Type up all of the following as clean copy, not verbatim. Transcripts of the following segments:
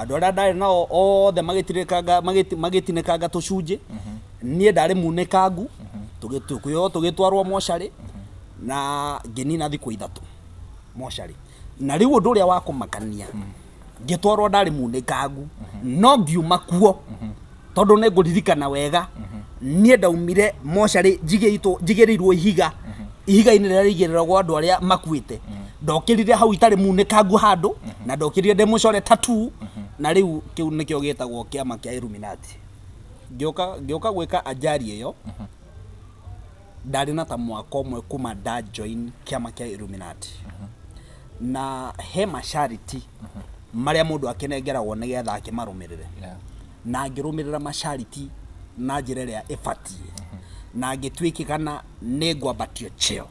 Andå arä a ndarä nao othe magätinäkanga tå cunjä niä ndarä munäkangu tå gä twarwo mocarä na ngä nina thikå ithatå mocarä na rä u å ndå å rä a wa kå makania ngä twarwo ndarä munäkangu no ngiuma kuo tondå nä ngå ririkana wega niä ndaumire mocarä njigä rä irwo ihiga-inä rä rä a rä igä rä ragwo andå arä a makuä te ndokä rire hau itarä munäkangu handå na ndokä rire ndä må core tatu na rä u kä u nä kä o gä tagwo kä ama kä a Illuminati ngä å ka gwä ka ajari ä yo ndarä na ta mwaka mwe kuma nda join kä ama kä a Illuminati na he mashariti marä a må ndå akenengeragwo nä getha akä marå mä rä re na ngä rå mä rä ra mashariti na njä ra ä rä a ä batiä na ngä tuä kä kana nä ngwambatio cheo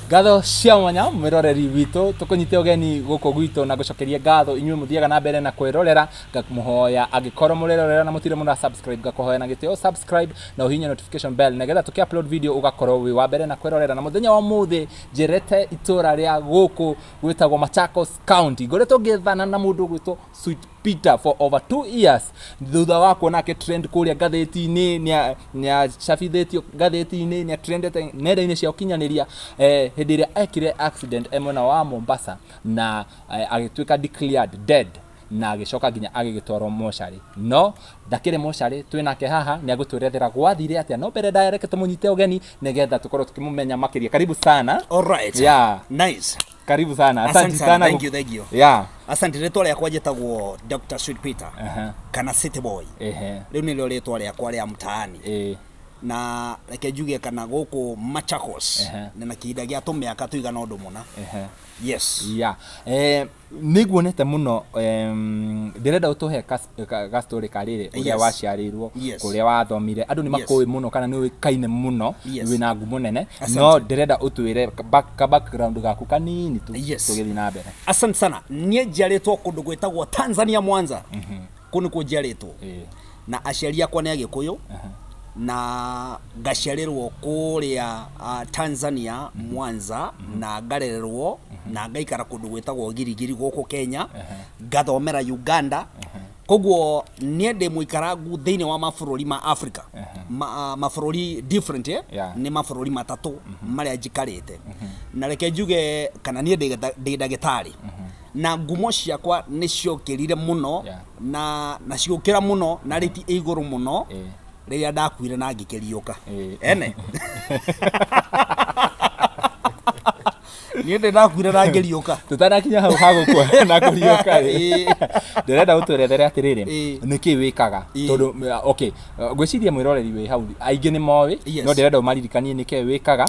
Ngatho cia mwanya mwiroreri witå tå kå nyite å geni gå kå gwitå na gå cokeria ngatho inyuä må thiaga na mbere na kwirorera ngamũhoya angĩkorwo mũrĩrorera na mũtirĩ mũna subscribe ngakũhoya na gĩtĩo subscribe na ũhihinye notification bell nĩgetha tũkĩ upload video ũgakorwo wĩ wa mbere na kwirorera na mũthenya wa mũthĩ njerete itũra rĩa gũkũ gwĩtagwo Machakos County ngoretwo ngĩthana na mũndũ gwĩtwo Sweet Peter for over 2 years thutha wa kuona ke trend kũrĩa ngathĩti-inĩ nĩ acabithĩtio ngathĩti-inĩ nĩ trendete nenda-inĩ cia ũkinyanĩria hĩndĩ ĩrĩa ekire accident mwena wa Mombasa na agĩtuĩka declared dead na agĩcoka nginya agĩgĩtwarwo mocarĩ no ndakĩrĩ mocarĩ twĩnake haha nĩ agũtwĩrethera gwathire atĩa no mbere ndareke tũmũnyite ũgeni nĩgetha tũkorwo tũkĩmũmenya makĩria karibu sana. All right. Yeah. Nice. Karibu sana. Asante sana. Thank you. Yeah. Asante rĩtwa rĩakwa njĩtagwo Dr. Sweet Peter. Kana City Boy. Rĩu nĩrĩo rĩtwa rĩakwa rĩa mtaani. Na reke njuge kana gũkũ Machakos na kĩhinda gĩa tũmĩaka tũigana ũndũ mũna. Yes. Yeah. Nĩguonete mũno ndĩrenda ũtũhe gastorĩ karĩrĩ ũrĩa waciarĩirwo kũrĩa wathomire andũ nĩ makũĩ mũno kana nĩ ũĩkaine mũno wĩna ngumo nene no ndĩrenda ũtwĩre background gaku kanini tũgĩthiĩ na mbere. Asante sana. Niĩ njiarĩtwo kũndũ gwĩtagwo Tanzania Mwanza. Kũu nĩkuo njiarĩtwo na aciari akwa nĩ Agĩkũyũ na ngaciarĩrwo kũrĩa Tanzania Mwanza na ngarererwo na ngaikara kũndũ gwĩtagwo Ngirigiri gũkũ Kenya ngathomera Uganda koguo niĩ ndĩ mũikarangu thĩinĩ wa mabũrũri ma Africa mabũrũri different nĩ mabũrũri matatũ marĩa njikarĩte na reke njuge kana niĩ ndĩ ndagĩtarĩ na ngumo ciakwa nĩ ciokĩrire mũno na ciokĩra mũno na rĩti igũrũ mũno rĩrĩa ndakuire na ngĩkĩriũka ene niĩ ndĩ ndakuire na ngĩriũka tũtanakinya hau hagũkua na kũriũka ndĩrenda ũtwerethere atĩrĩrĩ nĩkĩ wĩkaga tondũ okay ngwĩciria mwĩroreri wĩ hau aingĩ nĩ moĩ no ndĩrenda ũmaririkanie nĩkĩ wĩkaga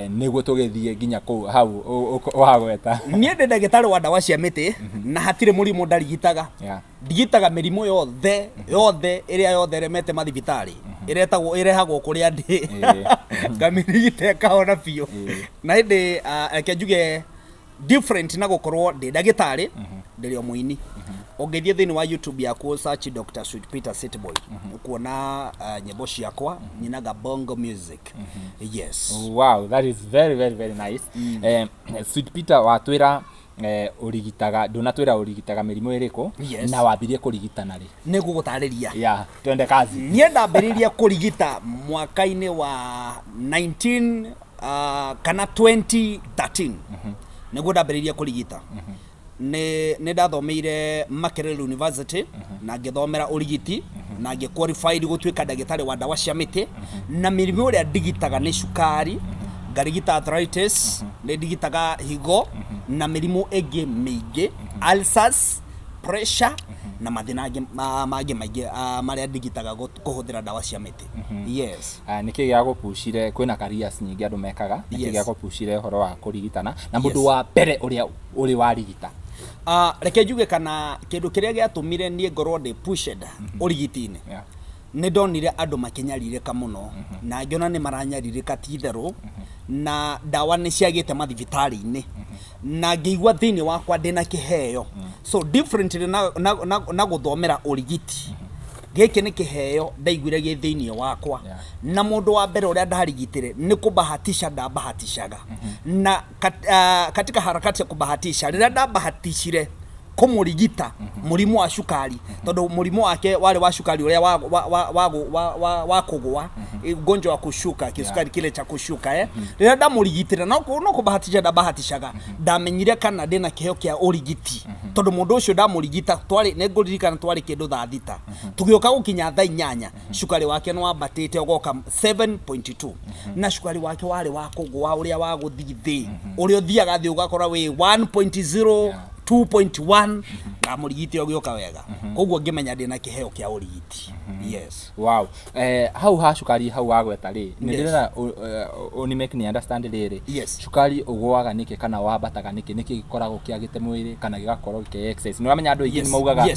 nĩguo tũgĩthiĩ nginya kũu hau wagweta. Niĩ ndĩ ndagĩtarĩ wa ndawa cia mĩtĩ na hatirĩ mũrimũ ndarigitaga ndigitaga mĩrimũ yothe ĩrĩa yothe remete mathibitarĩ ĩrehagwo kũrĩa ndĩ ngamĩrigita ĩkahona biũ na hĩndĩ reke njuge different na gũkorwo ndĩ ndagĩtarĩ ndĩrĩ o mũini ũngĩthiĩ thĩinĩ wa YouTube yaku search Dr. Sweet Peter City Boy ũkuona nyĩmbo ciakwa nyinaga bongo music. Yes. Wow, that is very very very nice. Sweet Peter watwĩra ũrigitaga ndũnatwĩra ũrigitaga mĩrimũ ĩrĩkũ na wambirie kũrigitana rĩ? Nĩ ngũgũtarĩria. Yeah, twende kazi. Niĩ ndambĩrĩirie kũrigita mwaka-inĩ wa 19 kana 2013 nĩguo ndambĩrĩirie kũrigita nĩ ndathomeire Makerere University na ngĩthomera ũrigiti na ngĩqualified gũtuĩka ndagĩtarĩ wa ndawa cia mĩtĩ na mĩrimũ ĩrĩa ndigitaga nĩ cukari ngarigita arthritis nĩ ndigitaga higo na mĩrimũ ĩngĩ mĩingĩ ulcers pressure na mathĩna mangĩ maingĩ marĩa ndigitaga kũhũthĩra ndawa cia mĩtĩ. Yes. Nĩkĩ gĩa gũpucire kwĩna careers nyingĩ andũ mekaga nĩkĩ gĩa gũpucire ũhoro wa kũrigitana na mũndũ wa mbere ũrĩa ũrĩ warigita? Reke njuge kana kĩndũ kĩrĩa gĩatũmire niĩ ngorwo ndĩ pushed ũrigiti-inĩ nä ndonire andå makenyarirä muno na ngiona nä maranyarirä ti itherå na ndawa nä ciagä te mathibitarä-inä na ngĩigua thĩinĩ wakwa ndĩna kĩheo so differently na gũthomera ũrigiti gĩkĩ nĩ kĩheo ndaiguire gĩ thĩinĩ wakwa na mũndũ wa mbere ũrĩa ndarigitire nĩ kũbahatisha ndabahatishaga na katika harakati ya kubahatisha rĩrĩa ndabahatishire kumurigita murimu wa shukari tondu murimu wake wale wa shukari uria wa kugwa ugonjwa wa kushuka kisukari kile cha kushuka rira ndamurigitira no kubahatisha ndabahatishaga ndamenyire kana ndina kiheo kia urigiti tondu mundu ucio ndamurigita twari nenguririkana twari kindu thaa thita tugioka gukinya thaa 8 shukari wake no wabatite ogoka 7.2 na shukari wake wale wa kugwa uria wa guthithi uria uthiaga thi ugakora we 1.0 2.1 na murigiti ogioka wega koguo ngimenya ndina kiheo kia urigiti yes wow hau ha shukari hau wagweta ri ndirira oni make ni understand riri shukari ugwaga niki kana wabataga niki gikoragwo kiagite mwiri kana gigakorwo ki excess ni wamenya andu aingi ni maugaga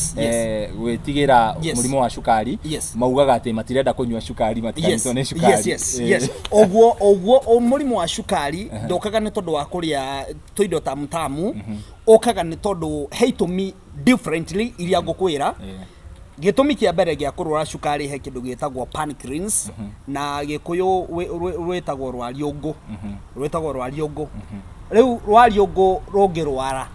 gwitigira murimo wa shukari maugaga ati matirenda kunywa shukari matikanyitwo ni shukari yes ogwo murimo wa shukari ndokaga ni tondu wa kuria toindo tamtamu okaga ni tondu heitumi differently iria ngukwira gitumi kia mbere gia kurura shukari he kindu gitagwo pancreas na gikuyu rwetagwo rwariungu riu rwariungu rungirwara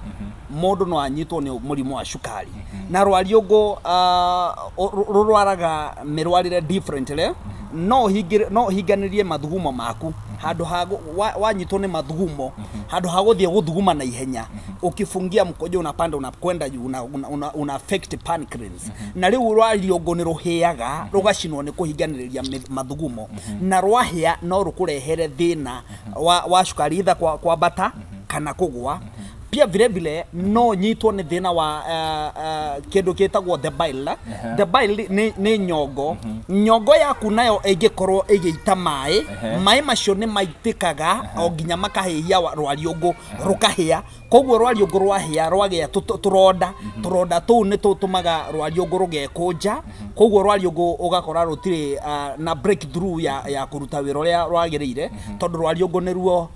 mundu no anyitwo ni murimu wa shukari na rwariungu rurwaraga mirwarire differently no higanirie mathugumo maku handu ha wanyitwo ni mathugumo handu ha guthie guthuguma na ihenya ukifungia mkojo unapanda unakwenda juu una affect pancreas na riu rwariungu ni ruhiaga rugacinwo ni kuhiganiriria mathugumo na rwahia no rukurehere thina wa shukari itha kwa bata kana kugwa pia vile no nyitwo ni thina wa kindu kitagwo the bile the bile ni nyongo yaku nayo ingikorwo igiita mai macio ni maitikaga o nginya makahia rwariungu rukahia koguo rwariungu rwahia rwagia turonda tu ni tutumaga rwariungu rugekunja koguo rwariungu ugakora rutire na breakthrough ya kuruta wira uria rwagirire tondu rwariungu ni ruo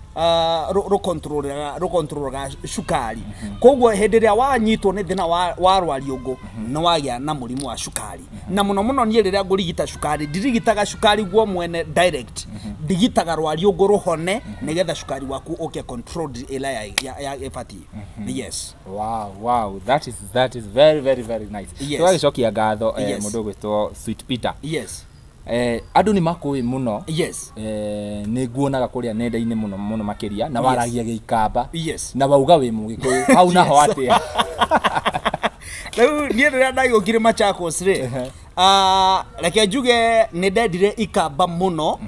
rukontrolaga shukari koguo hindi ria wanyitwo ni thina wa rwariungu no wagia na murimu wa shukari na muno nie riria ngurigita shukari ndirigitaga shukari guo mwene direct ndigitaga rwariungu ruhone nigetha shukari waku uke controlled ila ya efati yes wow that is very nice twagicokia ngatho mundu gwitwo Sweet Peter andu ni makui muno ni nguonaga kuria nenda-ini muno makiria na waragia giikamba na bauga wi mugikuyu hau naho atia riu nie riria ndagukire Machakos ri reke njuge ni ndendire ikamba muno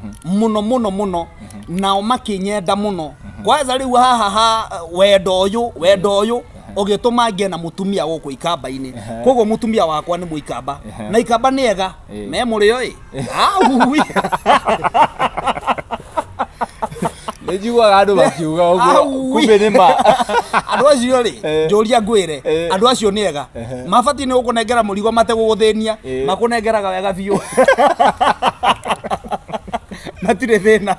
nao makinyenda muno kwanza riu haha wendo uyu ogituma ngie na mutumia guku ikamba-ini koguo mutumia wakwa ni muikamba na ikamba ni ega me murio aui Nejua andu makiuga uguo kumbe ni ma andu acio ri njuria ngwire andu acio ni ega mabati ni ukunengera murigo mate guguthenia makunengeraga wega biu matire thina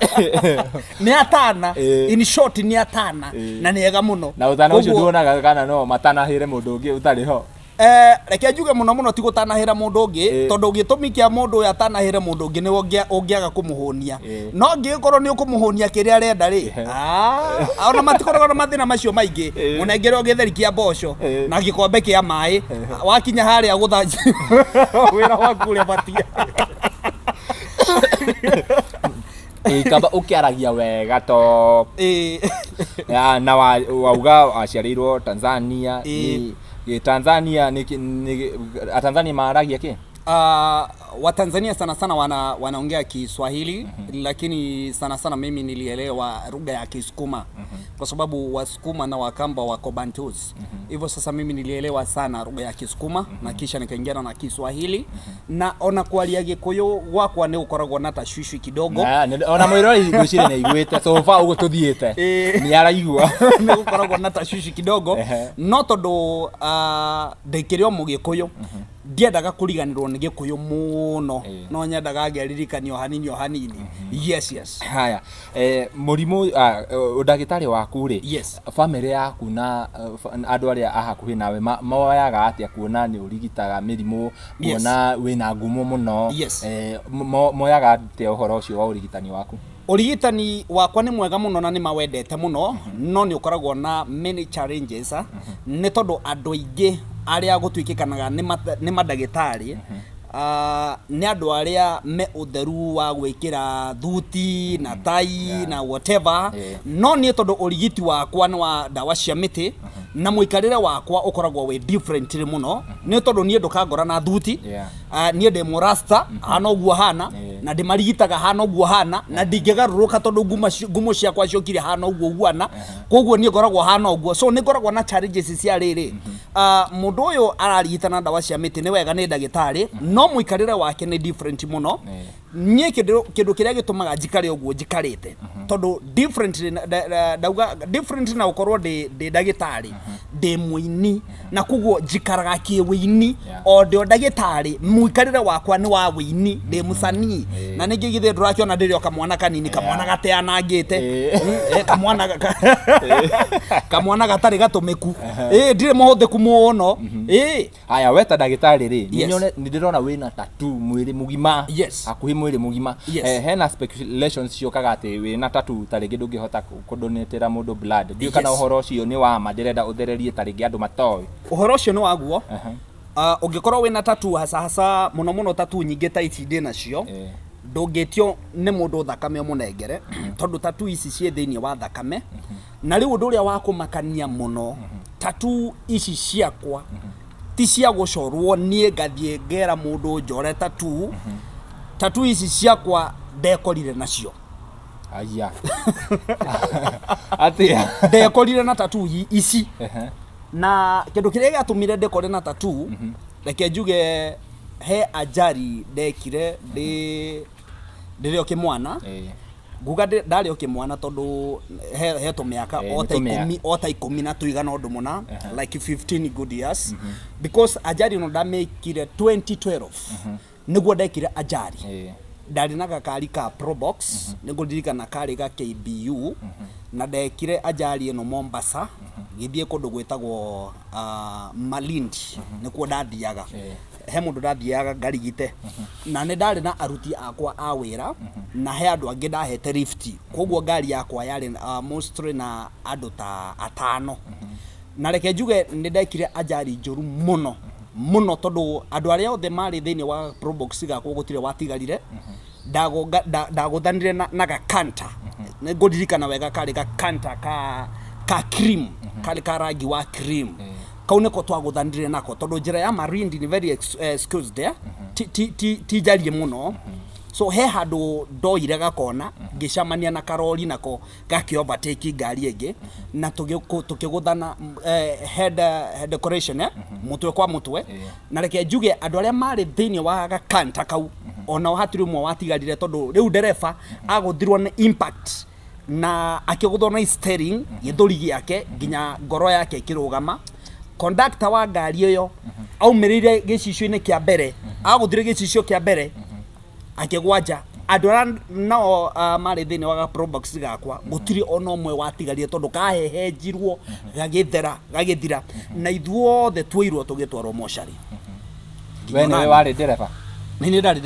ni atana in short ni atana na ni ega muno na utana ucio nduonaga kana no matanahire mundu ungi utari ho reke njuge muno ti gutanahira mundu ungi tondu gitumikia mundu ya tanahire mundu ungi ni ungiaga kumuhonia no ngikorwo ni ukumuhonia kiria arenda ri ona matikoragwo na mathina macio maingi munengere ugitherikia mboco na gikombe kia mai wakinya haria guthanji wira waku uri batia ikamba ukiaragia wega to na wauga aciarirwo Tanzania ni Tanzania ni Tanzania maaragia ki wa Tanzania sana wanaongea Kiswahili lakini sana mimi nilielewa lugha ya Kisukuma kwa sababu Wasukuma na Wakamba wako Bantus hivyo sasa mimi nilielewa sana lugha ya Kisukuma na kisha nikaingia na Kiswahili na ona kwalia Gikuyu wakwa ni ukoragwo na tashwishi kidogo ona mwirori gwicire ni igwete so fa ugo tuthiete ni araigua ni ukoragwo na tashwishi kidogo no tondu ndekirio Mugikuyu ndiendaga kuriganirwo ni gikuyu muno no nyendaga ngeririkanio hanini yes haya murimu ndagitari waku ri yes family yaku na andu aria ahakuhi nawe moyaga atia kuona ni urigitaga mirimu kuona wina ngumo muno moyaga atia uhoro ucio wa urigitani waku urigitani wakwa ni mwega muno na ni mawendete muno no ni ukoragwo na many challenges ni tondu andu aingi aria gutwikikanaga ni madagitari ni andu aria me utheru wa gwikira thuti na tai na whatever no ni tondu urigiti wakwa ni wa dawa cia miti na muikarire wakwa ukoragwo we different muno ni tondu ni ndukangora na thuti ni ndi murasta hana uguo hana na ndi marigitaga hana uguo hana na ndingegaruruka tondu ngumo ciakwa ciokire hana uguo guana koguo ni ngoragwo hana uguo so ni ngoragwo na challenges cia riri mundu uyu ararigitana dawa cia miti ni wega ni ndagitari no muikarire wake ni different muno nie kindu kiria gitumaga njikare uguo njikarite tondu different na ukorwo ndi ndagitari ndi muini na kuguo njikaraga kiwini o ndi ndagitari muikarire wakwa ni wa wini ndi musanii na ningi githe ndurakiona ndirio kamwana kanini kamwana gateanangite kamwana gatari gatumiku ndire muhuthiku muno haya weta ndagitari ri ninyone ndirona wina tattoo mwiri mugima akuhi mwiri mugima hena speculations ciokaga ati wina tattoo taringi ndungihota kudonetera mundu blood ndio kana uhoro ucio ni wa mandirenda uthererie taringi andu matoy uhoro ucio ni waguo ungikorwo wina tattoo hasa muno tattoo nyingi ta ici ndi nacio ndungitio ni mundu thakame munengere tondu tattoo ici cie thiini wa thakame na riu undu uria wa kumakania muno tattoo ici ciakwa ti cia gucorwo nie ngathie ngera mundu njore tattoo ici ciakwa ndekorire nacio aya atia ndekorire na tattoo ici na kindu kiria gatumire ndekore na tattoo reke njuge he ajari ndekire ndirio kimwana nguga ndari okimwana tondu he tumiaka ota 10 na tuigana undu muna like 15 good years because ajari no ndamekire 2012 niguo ndekire ajari ndari na gakari ka probox niguo ndirikana kari ga KBU na ndekire ajari eno Mombasa githie kundu gwetagwo Malindi nikuo ndathiaga he mundu ndathiaga ngarigite na ni ndari na aruti akwa a wira na he andu angi ndahete lift koguo ngari yakwa yari mostly na andu ta 5 na reke njuge ni ndekire ajari njuru muno tondu andu aria othe mari thiini wa probox gakwa gutire watigarire ndaguthanire na gakanta niguririkana wega kari gakanta ka cream kari ka rangi wa cream kau niko twaguthanire nako tondu njira ya Marindi ni very excused there ti jarie muno so he handu ndoire gakona ngicamania na karori nako gaki overtake ngari enge na tukiguthana head decoration mutwe kwa mutwe na reke njuge andu aria mari thiini wa gakanta kau ona hatiri mwe watigarire tondu riu ndereba aguthirwo ni impact na akiguthwo na steering githuri giake nginya ngoro yake ikirugama conductor wa ngari iyo aumirire gicicio-ini kia mbere aguthire gicicio kia mbere akigwanja andu no mari thiini wa probox gakwa gutiri ona umwe watigarire tondu kahehenjirwo gagithira na ithuothe twirwo tugitwarwo moshari we niwe wari ndereba ni ndari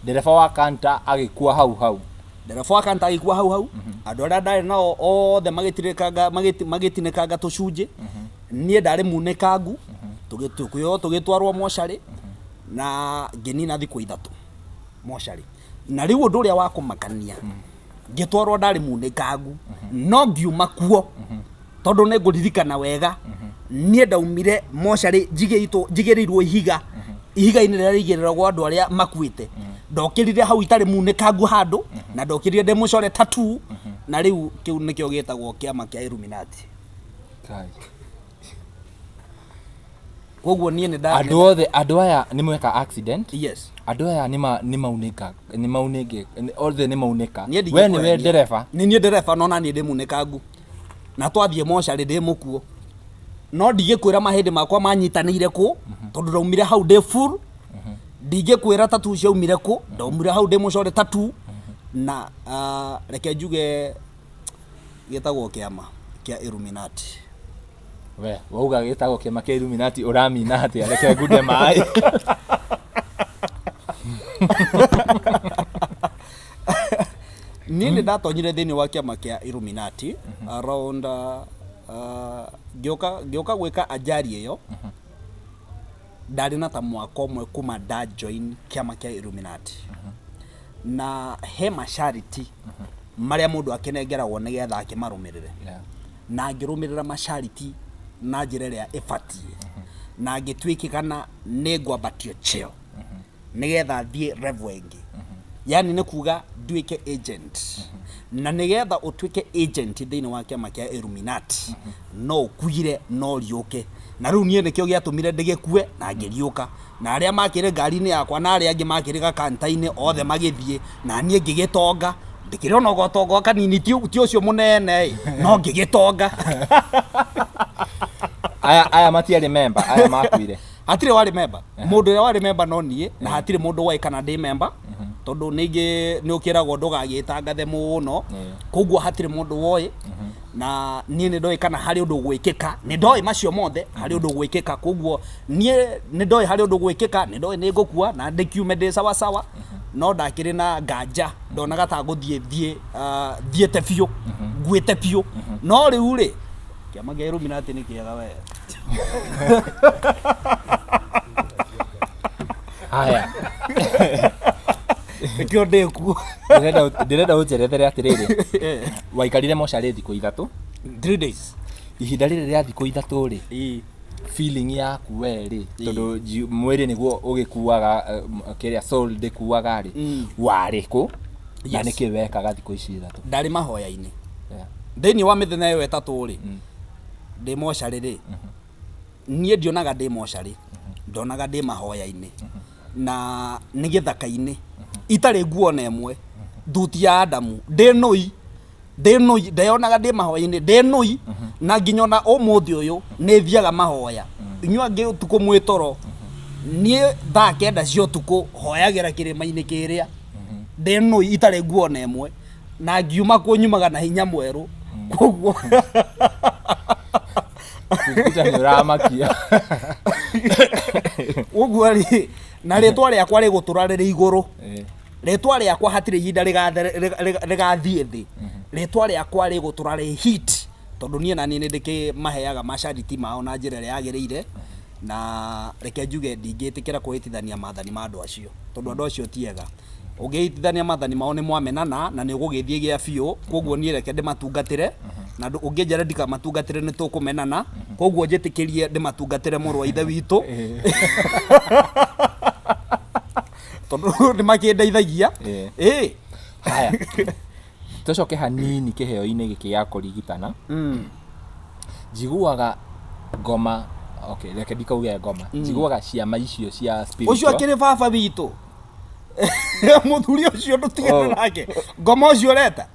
ndereba wa kanta agikua hau ndereba wa kanta agikua hau andu aria ndari nao othe magitinekanga tucunji nie ndari munekangu tugitwarwo moshari na nginina thiku ithatu moshari na riu undu uria wa kumakania ngitwarwo ndari munekangu no ngiuma kuo tondu ne nguririkana wega nie ndaumire moshari njigirirwo ihiga-ini riria rigiriragwo andu aria makuite ndokirire hau itari munekangu handu na ndokirire ndemucore tattoo na riu kiu nikio gitagwo kiama kia Illuminati koguo nie ni ndari andu aya ni mweka accident yes andu aya ni maunike othe ni maunika we ni we ndereba ni ndereba no na ni ndimunekangu na twathie moshari ndi mukuo no ndigikwira mahindi makwa manyitanire ku tondu ndaumire hau de full ndigikwira tatu ciaumire ku ndaumire hau de mucore tatu na reke njuge gitagwo kiama kia Illuminati. We wauga gitagwo kiama kia Illuminati uramina ati reke ngude mai. Nini ndatonyire thini wa kiama kia Illuminati around gioka gwika ajari iyo ndari na ta mwaka umwe kuma da join kiama kia Illuminati na he mashariti maria mundu akenengeragwo nigetha akimarumirire na ngirumirira mashariti na njira ria ifatie na ngitwikikana ningwambatio cheo nigetha thie level ingi yani ni kuga nduike agent na nigetha utwike agent thini wa kiama kia Illuminati no ukuire no riuke na riu nie nikio giatumire ndigikue na ngiriuka na aria makire ngari-ini yakwa na aria angi makire gakantaini othe magithie na nie ngigitonga ndikire no gotonga kanini ti ucio munene no ngigitonga. aya matiari member aya makuire hatire wari member mundu ya wari member no nie na hatire mundu wai kana ndi member tondu ningi ni ukiragwo ndugagitangathe muno koguo hatire mundu woi na nie ni ndoi kana hari undu gwikika ni ndoi macio mothe hari undu gwikika koguo nie ni ndoi hari undu gwikika ni ndoi ni ngukua na ndikiume ndi sawa sawa no ndakiri na nganja ndonaga ta thiete biu gwite biu no riu ri kiama gia Illuminati ni kiega we. Haya Ikio ndeku ndirenda ujerethere atiriri waikarire mocarĩ thikũ ithatu 3 days ihinda rĩrĩ rĩa thikũ ithatu ri feeling yaku we ri tondu mwĩrĩ niguo ũgĩkuaga kĩrĩa soul ndĩkuaga ri warĩ kũ na nĩkĩ wekaga thikũ ici ithatu? Ndarĩ mahoya-inĩ thĩinĩ wa mĩthenya ĩyo ĩtatũ ri ndĩ mocarĩ ri niĩ ndionaga ndĩ mocarĩ ndonaga ndĩ mahoya-inĩ na nĩ gĩthaka-inĩ itarĩ nguo na ĩmwe thuti ya Adamu ndĩ nũi ndeyonaga ndĩ mahoya-inĩ ndĩ nũi na nginyona ũmũthĩ ũyũ nĩ thiaga mahoya inyuĩ angĩ ũtukũ mwĩtoro niĩ thaa 9 cia ũtukũ hoyagĩra kĩrĩma-inĩ kĩrĩa ndĩ nũi itarĩ nguo na ĩmwe na ngiuma kũ nyumaga na hinya mwerũ koguo Kuja uramakia uguo ri na ritwa riakwa rigutura riri iguru ritwa riakwa hatire ihinda rigathie thi ritwa riakwa rigutura ri hit tondu nie na nini ndiki maheaga mashariti mao na njira ria yagirire na reke njuge ndingitikira kuhitithania mathani ma andu acio tondu andu acio tiega ungihitithania mathani mao ni mwamenana na ni ugugithie gia biu koguo nie reke ndimatungatire na unginjara ndika matungatire ni tukumenana koguo njitikirie ndimatungatire muru wa ithe witu tondu ni makindeithagia haya tucoke hanini kiheo-ini giki ya kurigitana njiguaga ngoma okay reke ndikauge ngoma njiguaga ciama icio cia spiritual ucio akiri baba witu muthuri ucio ndutigana nake ngoma ucio reta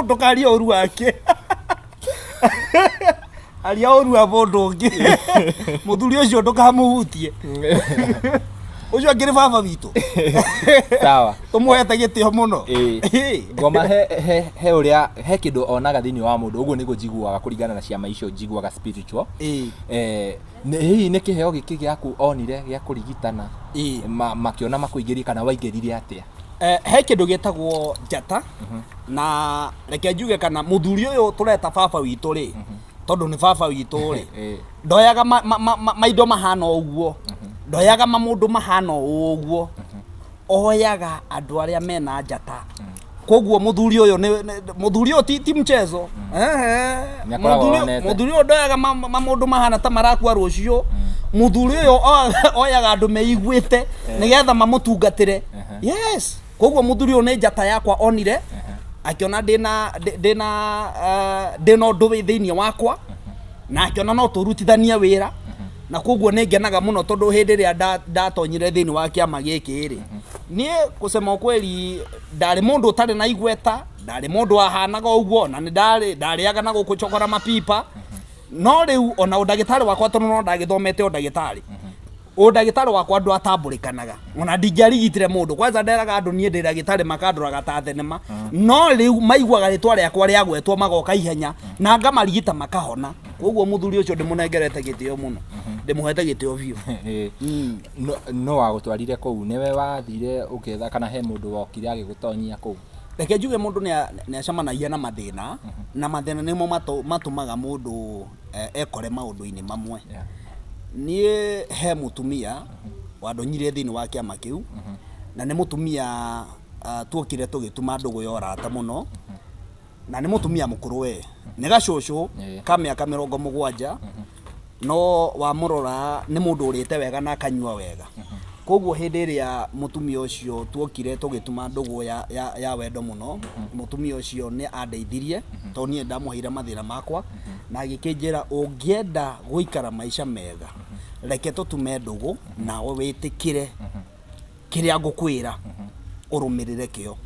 ndukaria uru wake aria uru wa mundu ungi muthuri ucio ndukamuhutie ucio akiri baba witu sawa tumuhete gitio muno ngoma he uria he kindu onaga thini wa mundu uguo niguo njiguaga kuringana na ciama icio njiguaga spiritual hihi ni kiheo giki giaku onire gia kurigitana makiona makuingiria kana waingirire atia? He kindu gitagwo njata na reke njuge kana muthuri uyu tureta baba witu ri tondu ni baba witu ri ndoyaga maindo mahana uguo ndoyaga mamundu mahana uguo oyaga andu aria mena njata koguo muthuri uyu ti mchezo muthuri uyu ndoyaga mamundu mahana ta marakua rucio muthuri uyu oyaga andu meiguite nigetha mamutungatire yes koguo muthuri uyu ni njata yakwa onire akiona ndina undu thiini wakwa na akiona no turutithania wira na koguo ni ngenaga muno tondu hindi ria ndatonyire thiini wa kiama giki ri nie kusema ukweli ndari mundu utari na igweta ndari mundu ahanaga uguo na ndariaga na gukuchokora mapipa no riu ona udagitari wakwa tono no ndagithomete udagitari udagitari wakwa andu atamburikanaga ona ndingiarigitire mundu kwanza nderaga andu nie ndagitari makanduraga ta thenema no riu maiguaga ritwa riakwa riagwetwo magoka ihenya na ngamarigita makahona koguo muthuri ucio ndimunengerete gitio muno ndimuhete gitio biu no wagutwarire kou niwe wathire uketha kana he mundu wokire agigutonyia kou reke njuge mundu ni acamanagia na mathina na mathina nimo matumaga mundu ekore maundu-ini mamwe nie he mutumia wandonyire thini wa kiama kiu na ni mutumia tuokire tugituma ndugu yorata muno na ni mutumia mukuru we ni gacushu ka miaka 70 no wa murora ni mundu urite wega na akanyua wega koguo hindi iria mutumia ucio tuokire tugituma ndugu ya wendo muno mutumia ucio ni andeithirie to nie ndamuheire mathira makwa na agikinjira ungienda guikara maisha mega reke tutume ndugu nawe witikire kiria ngukwira urumirire kio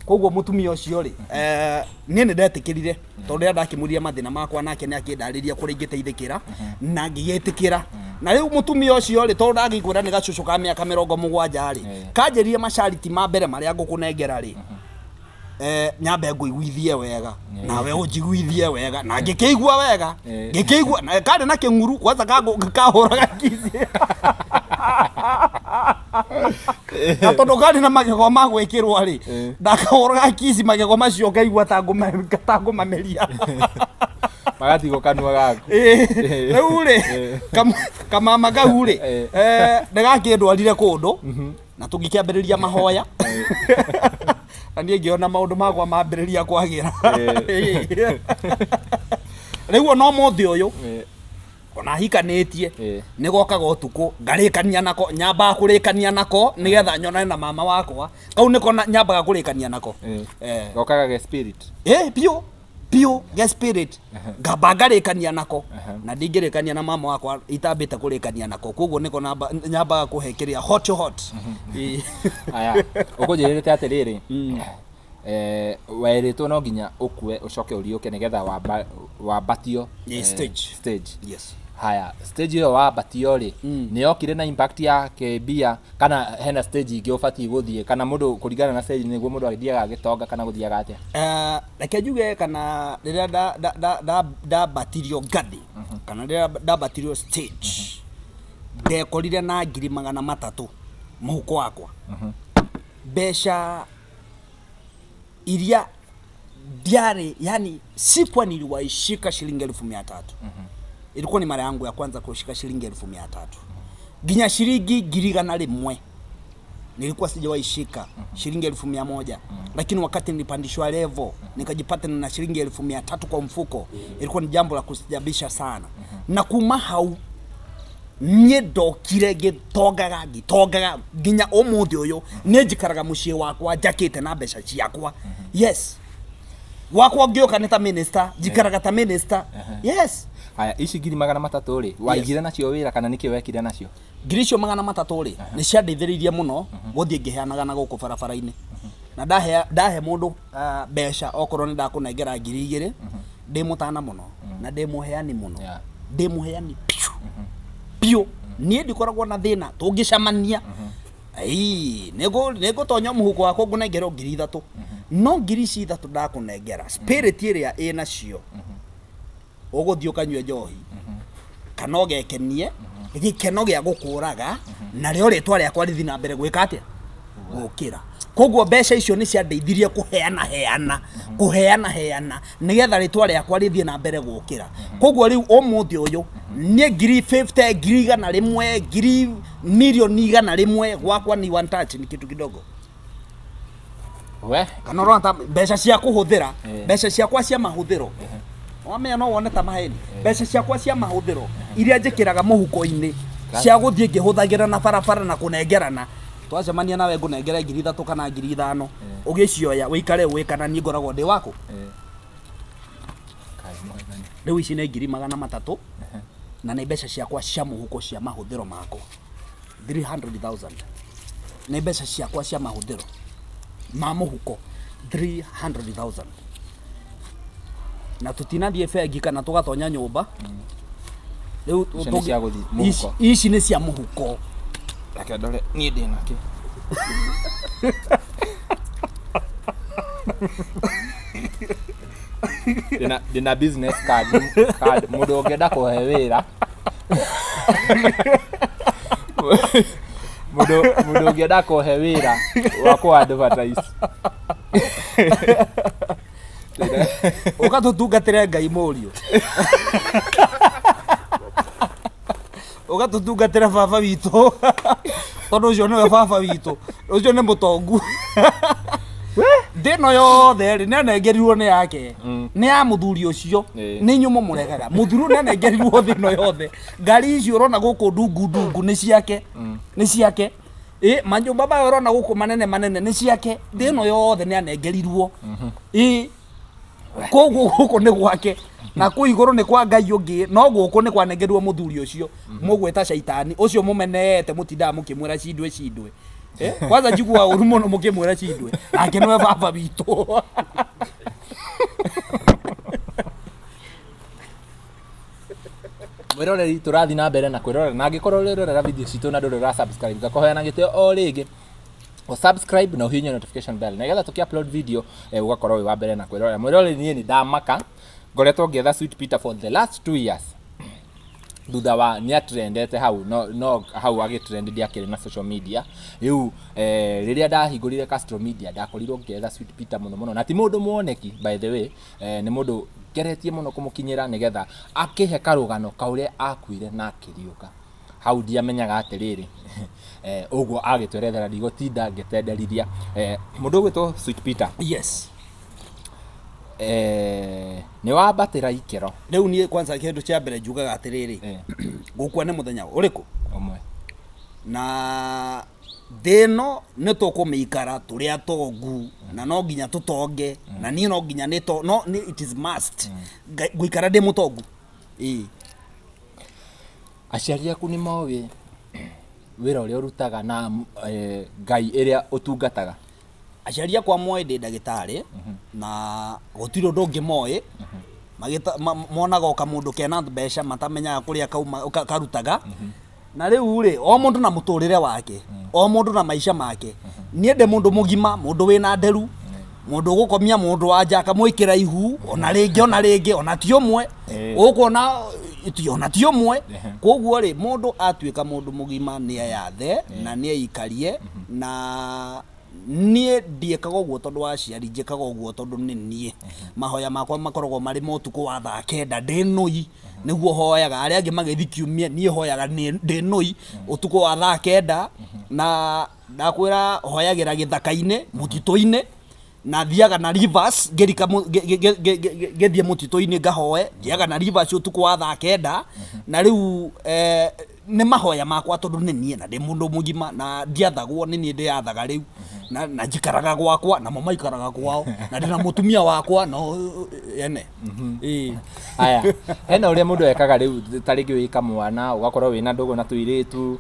koguo mutumia ucio ri nie ni ndetikirire tondu ndakimuria mathina makwa nake ni akindariria kuri ngiteithikira na ngigetikira na riu mutumia ucio ri tondu agikwira ni gacucu ka miaka 70 ri kanjiririe mashariti ma mbere maria ngukunengera ri nyambe nguiguithie wega nawe unjiguithie wega na ngikigua wega ngikigua na kande na kinguru kwanza kahuraga kizi na tondu kande na magego ma gwikirwa ri ndakahuraga kizi magego macio ngaigua tangumameria magatigo kanua gaku riu ri kamama gau ri ndagakindwarire kundu na tugikiambiriria mahoya ani ngiona maundu magwa mambiriria kwagira riu no muthi uyu ona hikanitie ni gokaga utuku ngarikania nako nyamba kurikania nako nigetha nyonane na mama wakwa kau niko nyambaga kurikania nako gokaga ge spirit pio ge spirit ngamba ngarikania nako na ndingirikania na mama wakwa itambite kurikania nako koguo niko nyambaga kuhekeria hot aya ukujirite atiriri wairito no nginya ukue ucoke uriuke nigetha wambatio stage yes haya stage yo wambatio ri ni yokire na impact ya kebia kana hena stage ingi ubati guthie kana mundu kuringana na stage niguo mundu agithiaga agitonga kana guthiaga atia reke njuge kana riria da batirio ngathi kana riria da batirio stage ndekorire na 300,000 muhuko wakwa besha iria diare yani sikuwa niliwaishika shilingi 300. Ilikuwa ni mara yangu ya kwanza kushika shilingi 300. Ginya shilingi 100 nilikuwa sijawaishika shilingi 100, lakini wakati nilipandishwa level nikajipata na shilingi 300 kwa mfuko, ilikuwa ni jambo la kustajabisha sana. Na kuma hau nye ndokire gitongaga ginya umuthi uyu ninjikaraga mucii wakwa njakite na mbeca ciakwa yes wakwa ngioka ni ta minister jikaraga ta minister yes haya ici 300,000 ri waigire nacio wira kana niki wekire nacio ngiricio 300 ri ni ciandeithiririe muno guthie ngiheanaga na guku barabara-ini na ndahe mundu mbeca okorwo ni ndakunengera 2,000 ndimutana muno na ndimuheani muno ndimuheani pio nie ndikoragwo na thina tungicamania nego tonya muhuko wako ngunengera 3,000 no 3,000 ndakunengera spirit iria ina cio uguthio kanywe njohi kana ogekenie gikeno gia gukuraga na rio ritwa riakwa rithi na mbere gwika atia gukira koguo mbeca icio ni ciandeithirie kuheana nigetha ritwa riakwa rithie na mbere gukira koguo riu umuthi uyu nie 50 100 rimwe 1,000,000 gwakwa ni one touch ni kitu kidogo we kana ronta mbeca cia kuhuthira mbeca ciakwa cia mahuthiro wamenya no wone ta maheni mbeca ciakwa cia mahuthiro iria njikiraga muhuko-ini cia guthie ngihuthagira na barabara na kunengerana twacemania nawe ngunengera 3,000 kana 5,000 ugicioya wikare wikana ni ngoragwo ndi wako riu ici ni 300,000 na ni mbeca ciakwa cia muhuko cia mahuthiro makwa 300,000 ni mbeca ciakwa cia mahuthiro ma muhuko 300,000 na tutinathie bengi kana tugatonya nyumba riu ici ni cia muhuko reke ndore nie ndina ki dina business card mundu ungenda kuhe wira mundu ungenda kuhe wira wa ku advertise ukatutungatire Ngai murio ukatutungatire baba witũ tondu ucio niwe baba witũ ucio ni mutongu ndino yothe ri nenengerirwo ni yake ni ya muthuri ucio ni nyumo muregaga muthuru nenengerirwo thino yothe ngari icio urona guku ndungu ni ciake manyumba ba urona guku manene ni ciake ndino yothe ni anengerirwo koguo guku ni gwake na ku iguru ni kwa Ngai ungi no guku ni kwanengerirwo muthuri ucio mugweta shaitani ucio mumenete mutinda mukimwira cindwe kwanza njigua uru muno mukimwira cindwe ake niwe baba witũ mwiroreri turathi na mbere na kwirorera na angikorwo urorera video citu na nduri ra subscribe gakoheana gitio o ringi o subscribe na uhinye notification bell na getha tuki-upload video ugakorwo wi wa mbere na kwirorera mwiroreri nie ni ndamaka ngoretwo ngetha Sweet Peter for the last 2 years thutha wa ni atrendete hau no hau agitrend ndiakire na social media riu riria ndahingurire Castro Media ndakorirwo ngetha Sweet Peter muno na ti mundu muoneki by the way ni mundu geretie muno kumukinyira nigetha akihe karugano kauria akuire na Ngiriuka hau ndiamenyaga atiriri uguo agitwerethera ndigotinda ngetenderithia mundu gwitwo Sweet Peter yes ni wabatira ikero riu nie kwanza kindu cia mbere njugaga atiriri gukua ni muthenya uriku omwe na deno ne tukumikara turia tongu na no nginya tutonge na ni no nginya ni it is must guikara de mutongu aciari aku ni mawe wira uria urutaga na Ngai iria utungataga aciari akwa moe ndi ndagitari na gutiro ndungi moe monaga o kamundu kena mbeca matamenyaga kuria karutaga na riu ri o mundu na muturire wake o mundu na maisha make niende mundu mugima mundu wina nderu mundu gukomia mundu wanja akamwikira ihu ona ringi ona ti umwe ukona ona ti umwe koguo ri mundu atuika mundu mugima ni ayathe na ni aikarie na nie ndiekaga uguo tondu wa ciari njikaga uguo tondu ni nie mahoya makwa makoragwo mari motuko wa thaa 9 ndinoi niguo hoyaga aria angi magithi kiumia nie hoyaga ndinoi utuko wa thaa 9 na ndakwira hoyagira githaka-ini mutito-ini na thiaga na rivers ngerika gethie mutito-ini ngahoe thiaga na rivers utuko wa thaa 9 na riu ni mahoya makwa tondu ni nie na ndi mundu mugima na ndiathagwo ni nie ndiathaga riu na njikaraga gwakwa na mama ikaraga kwao na ndina mutumia wakwa no ene aya hena uria mundu ekaga riu taringi wika mwana ugakorwo wina ndugu na tuiritu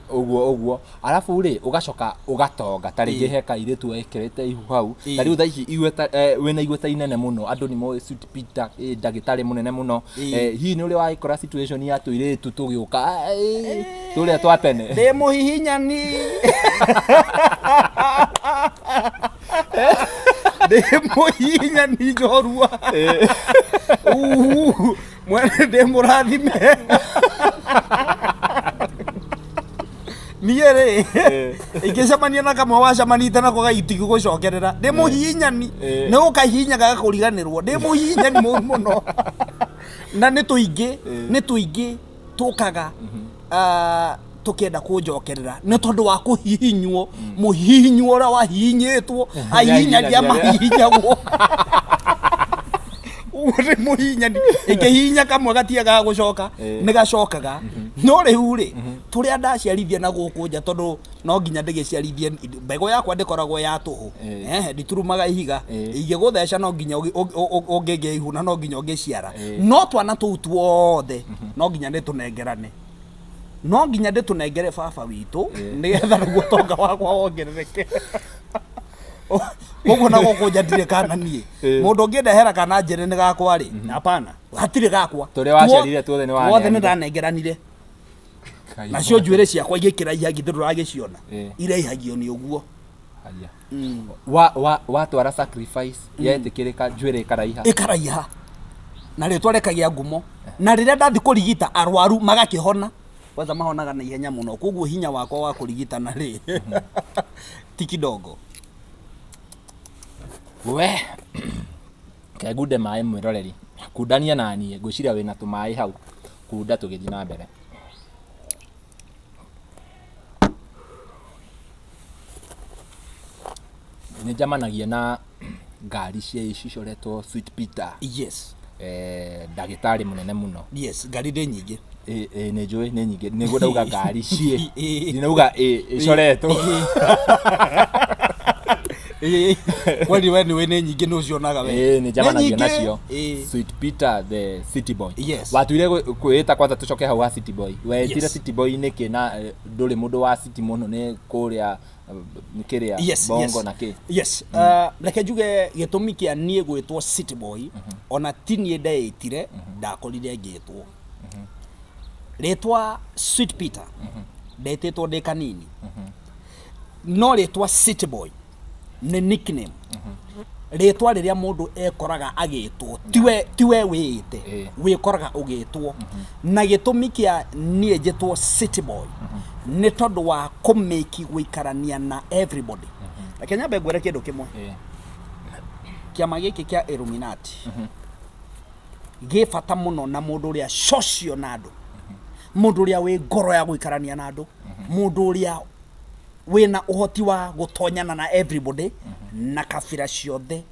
uguo alafu ri ugacoka ugatonga taringi heka iritu ekirete ihu hau tariu thaici igweta wina igweta inene muno andu ni mo Sweet Peter ndagitari munene muno hi ni uria waikora situation ya tuiritu tugiuka turia twatene ndi muhihinyani Demoyinya ni jorua mwene demurathime niere ikicamania na kamwe wacamanite nako gaitigu gucokerera demuhinyani ni ukahinya gagakuriganirwo demuhinyani muno na ni tuingi tukaga tukenda kunjokerera ni tondu wa kuhihinywo muhihinywo ora wahihinyitwo ahihinyagia mahihinyagwo uri muhinyani ikihinya kamwe gatiaga gucoka ni gacokaga no riu ri turia ndaciarithia na guku nja tondu no nginya ndigiciarithie mbego yakwa ndikoragwo ya tuhu nditurumaga ihiga ingigutheca no nginya ungige ihu na no nginya ungiciara no twana tuu tuothe no nginya nditunengerane no nginya nditunengere baba witu nigetha niguo tonga wakwa wongerereke koguo na goko njandire kana nie mundu ngindehera kana njire ni gakwa ri hapana hatire gakwa tore waciarire tuothe ni wa wothe ni ndanengeranire na cio njuire ciakwa igikira ihangi nduru agiciona ire ihagio ni uguo haya wa twara sacrifice yetikirika njuire ikaraiha na ri twarekagia ngumo na riria ndathi kurigita arwaru magakihona kwanza mahonaga na ihenya muno koguo hinya wakwa wa kurigita na ri ti kidogo we kagude mai mwiroreri kundania nanie ngwiciria wina tumai hau kunda tugithi na mbere ni jamanagia na ngari cia ici coretwo Sweet Peter yes ndagitari munene muno yes ngari ndi nyingi ni njui ni nyingi niguo ndauga ngari cie ndinauga icoretwo kwani we ni nyingi no cionaga we ni jamanagia nacio Sweet Peter the City Boy watuire kwita kwanza tucoke hau ha City Boy wetire City Boy niki na nduri mundu wa city muno ni kuria nikiria bongo na ki reke njuge gitumi kia nie gwitwo City Boy ona tinie ndaitire ndakorire ngitwo retwa Sweet Peter ndetitwo ndi kanini no retwa City Boy ni nickname retwa riria mundu ekoraga agitwo tiwe wite wikoraga ugitwo na gitumi kia nie njitwo City Boy ni tondu wa kumeki guikarania na everybody Kenya begwere kindu kimwe kiama giki kia Illuminati gifata muno na mundu ria socio na andu mundu ria wi ngoro ya guikarania na andu mundu ria wina uhoti wa gutonyana na everybody na kafira ciothe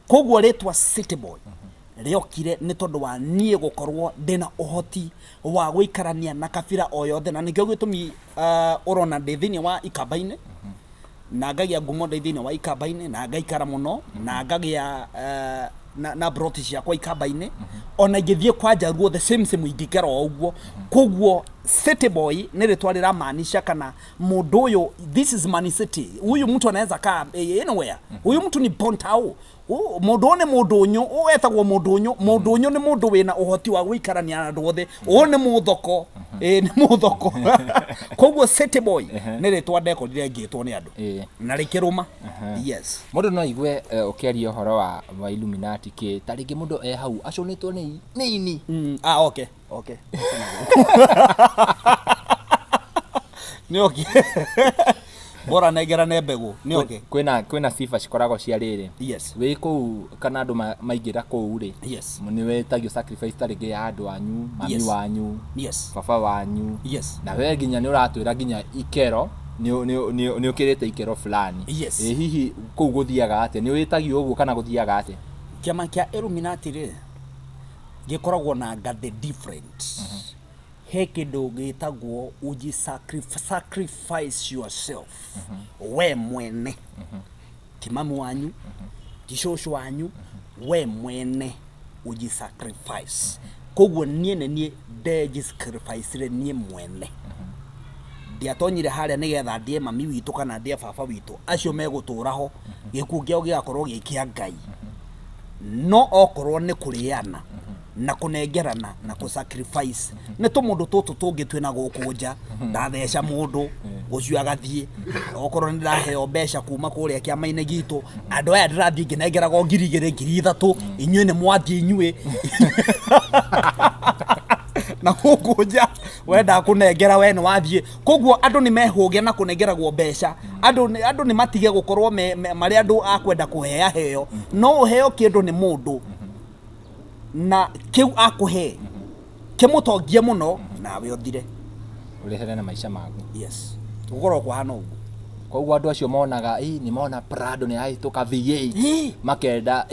koguo retwa City Boy riokire ni tondu wa nie gukorwo ndina uhoti wa guikarania na kafira o yothe na nikio gitumi urona ndithini wa ikabaine na ngagia ngumo ndithini wa ikabaine na ngaikara muno na ngagia na broti ciakwa ikabaine ona ngithie kwa Jaruo the same ingikera o uguo koguo City Boy ni ritwa riramaanisha kana mundu uyu this is Man City huyu mtu anaweza kaa anywhere huyu mtu ni Pontao mundu ne mundunyu wetagwo mundunyu ni mundu wina uhoti wa guikarania na andu othe ni muthoko ni muthoko koguo City Boy ni ritwa ndekorire ngitwo ni andu na rikiruma yes mundu no igwe ukiaria horo wa Illuminati ki taringi mundu hau aconitwo ni ini okay ni okay bora negera ne mbegu ni okay kwina sifa cikoragwo cia riri yes wi ku kana andu maingira ku ri yes ni wetagio sacrifice taringi ya andu anyu mami wanyu yes baba wanyu yes na we ginya ni uratwira ginya ikero ni ukirite ikero fulani hihi ku guthiaga ate ni wetagio uguo kana guthiaga ate kiama kia Illuminati ri gikoragwo na ngathĩ different he kindu gitagwo uji sacrifice yourself we mwene timamu wanyu tishosho wanyu we mwene uji sacrifice koguo nie de sacrifice re nie mwene ndiatonyire haria nigetha ndie mami witu kana ndie baba witu acio meguturaho gikungio giakorwo gikia Ngai no okorwo ni kuriana na kunengerana na ku sacrifice ni to mundu tutu tungi twina gukunja ndatheca mundu gucio agathie okorwo ni ndaheo mbeca kuma kuria kiama-ini gitu andu aya ndirathie nginengeraga 2,000 3,000 inyuĩ ni mwathie inyuĩ na gukunja wenda kunengera we ni wathie koguo andu ni mehugia na kunengeragwo mbeca andu ni matige gukorwo mari andu akwenda kuhea heo no uheo kindu ni mundu na kiu akuhe kimutongie muno nawe uthire urehere na maisha maku yes ugoro kwa hano ugu koguo andu acio monaga ni mona Prado ni ahituka V8 makenda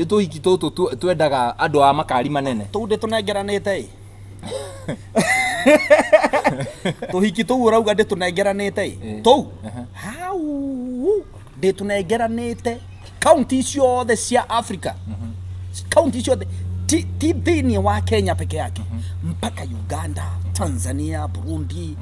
tuhiki tutu twendaga andu a makari manene tude tunengeranite tuhiki tu urauga ndi tunengeranite tu hau ndi tunengeranite county ciothe cia Africa county ciothe ti thini wa Kenya peke yake mpaka Uganda, Tanzania, Burundi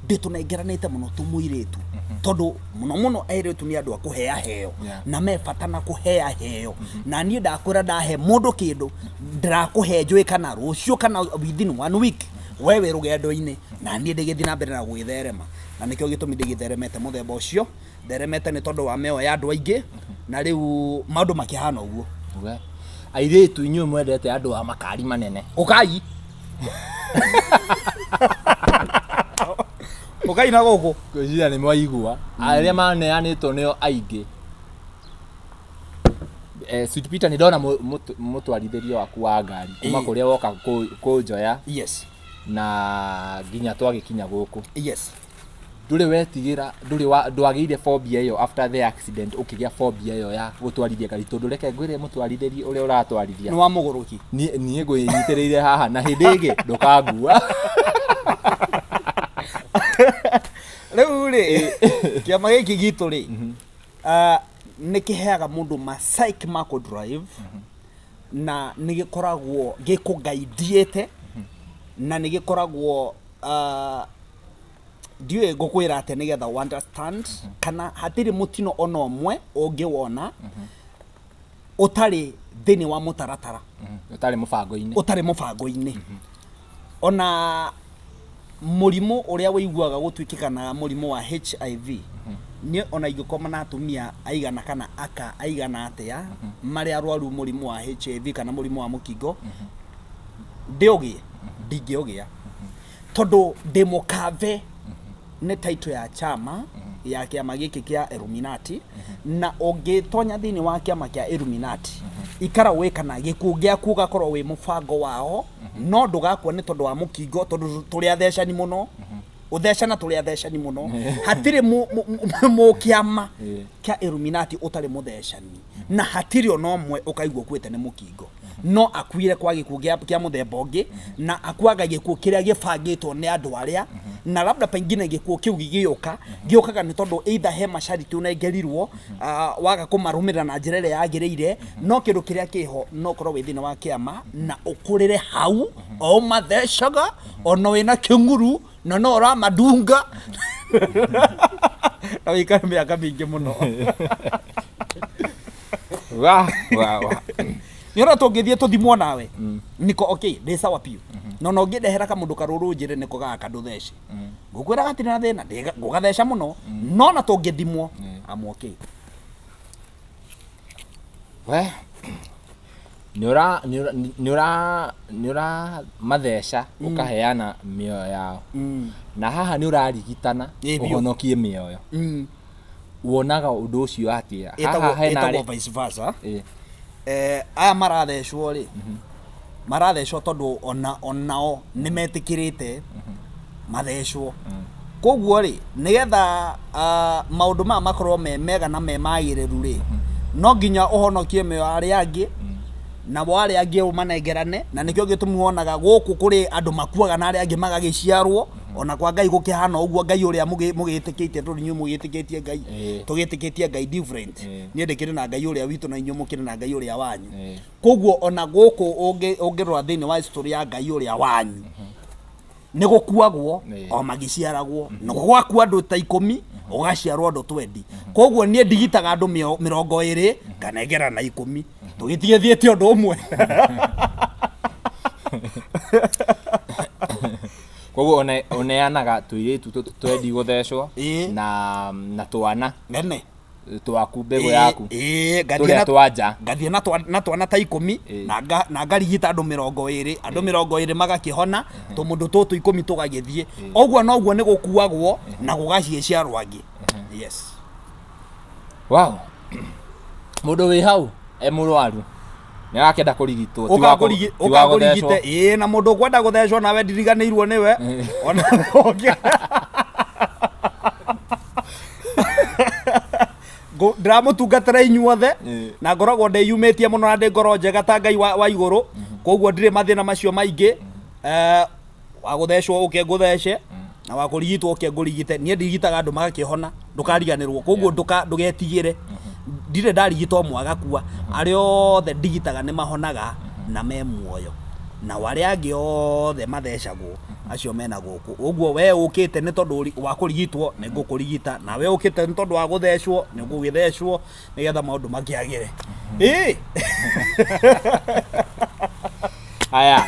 ndi tunengeranite muno tumuiretu tondu muno airetu ni andu akuhea heo na mebata na kuhea heo na nie ndakwira ndahe mundu kindu ndirakuhe njui kana rucio kana within 1 week wewe rugendo-ini na nie ndigithi na mbere na gwitherema na nikio gitumi ndigitheremete muthemba ucio theremete ni tondu wa meo ya andu aingi na riu maundu makihana uguo airetu inyuĩ mwendete andu a makari manene ukai ukai na guku ngwĩciria nĩ mwaigua arĩa maneanĩtwo nĩo aingĩ. Sweet Peter nĩ ndona mũtwarithĩrio waku wa ngari kuma kũrĩa woka kũnjoya yes na nginya twagĩkinya gũkũ yes ndũrĩ wetigĩra ndwagĩire phobia ĩyo after the accident ũkĩgĩa phobia ĩyo ya gũtwarithia ngari tondũ reke ngwĩre mũtwarithĩri ũrĩa ũratwarithia nĩ wa mũgũrũki niĩ ngwĩnyitĩrĩire haha na hĩndĩ ĩngĩ ndũkangua rĩu rĩ kĩama gĩkĩ gitũ rĩ nĩ kĩheaga mũndũ ma psych marco drive na nĩ gĩkoragwo gĩkũngaithiĩte na nĩ gĩkoragwo ndiũĩ ngũkwĩra atĩ nĩgetha understand kana hatirĩ mũtino ona ũmwe ũngĩwona ũtarĩ thĩinĩ wa mũtaratara ũtarĩ mũbango-inĩ ona mũrimũ ũrĩa wĩiguaga gũtuĩkĩkana mũrimũ wa HIV nĩ ona ingĩkoma na atumia aigana kana aka aigana atĩa marĩa arwaru mũrimũ wa HIV kana mũrimũ wa mũkingo ndĩũgĩe ndingĩũgĩa tondu ndĩmũkave nĩ title ya chama ya kĩama gĩkĩ kĩa Illuminati na ũngĩtonya thĩinĩ wa kĩama kĩa Illuminati ikara wĩ kana gĩkuũ gĩaku ũgakorwo wĩ mũbango wao no ndũgakua nĩ tondu wa mũkingo tondu tũrĩ athecani mũno uthecana tũrĩ athecani mũno hatirĩ mũkĩama kĩa Illuminati ũtarĩ mũthecani na hatirĩ ona ũmwe ũkaigua kuĩte nĩ mũkingo no akuire kwa gĩkuũ kĩa mũthemba ũngĩ na akuaga gĩkuũ kĩrĩa gĩbangĩtwo nĩ andũ arĩa na labda pengine gĩkuũ kĩu gĩũkaga nĩ tondu either he mashariti unengerirwo waga kũmarũmĩrĩra na njĩra ĩrĩa yagĩrĩire no kĩndũ kĩrĩa kĩho no korwo wĩ thĩinĩ wa kĩama na ũkũrĩre hau o mathecaga ona wĩna kĩng'uru na no ũramadunga na wĩikare mĩaka mĩingĩ mũno Niona tũngĩthiĩ tũthimwo nawe niko okay ndĩ sawa piu no ngĩndehera kamũndũ karũrũ njĩre niko gaka ndũthece ngũkwĩra gatirĩ na thĩna ngũgatheca mũno no na tũngĩthimwo am okay we nĩũra matheca ũkaheana mĩoyo yao na haha nĩũrarigitana ũhonokie mĩoyo wonaga ũndũ ũcio atĩa haha hena vice versa aya marathecwo rĩ marathecwo tondu onao nĩmetĩkĩrĩte mathecwo koguo rĩ nĩgetha maũndũ maya makorwo me mega na me magĩrĩru rĩ no nginya ũhonokie mĩoyo arĩa angĩ na wale angĩ ũmanengerane na nĩkĩo gĩtũmi wonaga gũkũ kũrĩ andũ makuaga na arĩa angĩ magagĩciarwo ona kwa Ngai gũkĩhana ũguo Ngai ũrĩa mũgĩtĩkĩtie tondũ inyuĩ mũgĩtĩkĩtie Ngai tũgĩtĩkĩtie Ngai different niĩ ndĩkĩrĩ na Ngai ũrĩa witũ na inyuĩ mũkĩrĩ na Ngai ũrĩa wanyu koguo ona gũkũ ũngĩrora thĩinĩ wa history ya Ngai ũrĩa wanyu nĩ gũkuagwo o magĩciaragwo no gwakua andũ ta 10 ũgaciarwo andũ 20 koguo niĩ ndigitaga andũ 20 nganengera na 10 tũgĩtigĩthiĩte ũndũ ũmwe koguo oneanaga tũirĩtu twendi gũthecwo na twana nene twaku mbegũ yaku tũrĩa twanja ngathiĩ na twana ta 10 na ngarigita andũ 20 andũ 20 magakĩhona tũmũndũ tũtũ 10 tũgagĩthiĩ ũguo noguo nĩ gũkuagwo na gũgaciarwo angĩ yes wow mũndũ wĩ hau mũrwaru nĩarakĩenda kũrigitwo ũkagũrigite na mũndũ ũkwenda gũthecwo nawe ndiriganĩirwo nĩwe ona ndiramũtungatĩra inyuothe na ngoragwo ndĩyumĩtie mũno na ndĩ ngoro njega ta Ngai wa igũrũ koguo ndirĩ mathĩna macio maingĩ wa gũthecwo ũke ngũthece na wa kũrigitwo ũke ngũrigite niĩ ndirigitaga andũ magakĩhona ndũkariganĩrwo koguo ndũgetigĩre ndirĩ ndarigitwo mwagakua arĩa othe ndigitaga nĩ mahonaga na me muoyo na wale angi othe mathecagwo acio mena guku uguo we ukite ni tondu wa kurigitwo ni ngukurigita na we ukite ni tondu wa guthecwo ni ngugithecwo nigetha maundu makiagire aya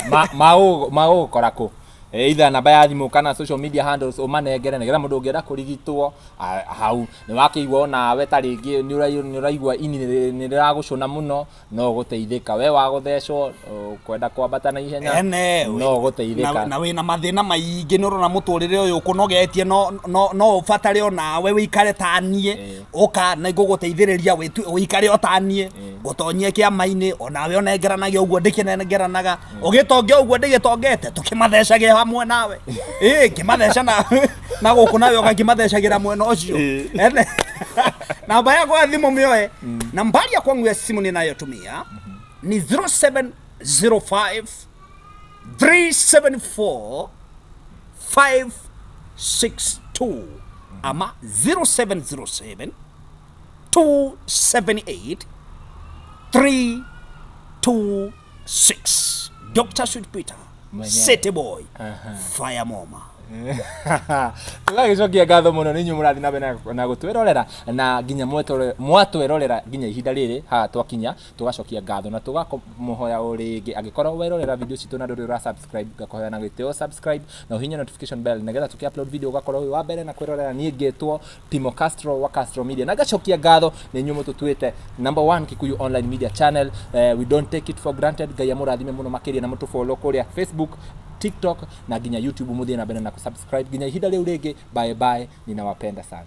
mau korako either namba ya thimu kana social media handles umanengere nigetha mundu ungienda kurigitwo hau ni wakiigwa nawe ta ringi ni uraigwa ini ni riragucuna muno no guteithika we wa guthecwo kwenda kwambata na ihenya no guteithika na wina mathina maingi ni urona muturire uyu kunogetie no ufatare ona we wikare tanie uka na nguguteithiriria wikare otanie gutonyie kiamaini ona we onengeranagia uguo ndikinengeranaga ugitongia uguo ndigitongete tukimathecage hamwe nawe kimatheca na guku nawe ugakimathecagira mwena ucio namba yako ya thimu mioe nambari ya kwangu ya simu ninayotumia ni 0705 374 562 ama 0707 278 326 Dr. Sweet Peter City Boy Fire Moma tugagicokia ngatho muno ni nyu murathi na gutwirorera na nginya mwatwirorera nginya ihinda riri ha twakinya tugacokia ngatho na tugamuhoya uringi agikorwo wirorera video citu na nduri ra subscribe gakohoya na gitio subscribe na uhinya notification bell nigetha tuki-upload video ugakorwo wi wa mbere na kwirorera nie ngetwo Timo Castro wa Castro Media na gacokia ngatho ni nyu mututwite number 1 Kikuyu online media channel. We don't take it for granted. Ngai murathime muno makiria na mutu follow kuria Facebook, TikTok na nginya YouTube muthie na mbere na kusubscribe nginya ihinda riu ringi. Bye bye, ninawapenda sana.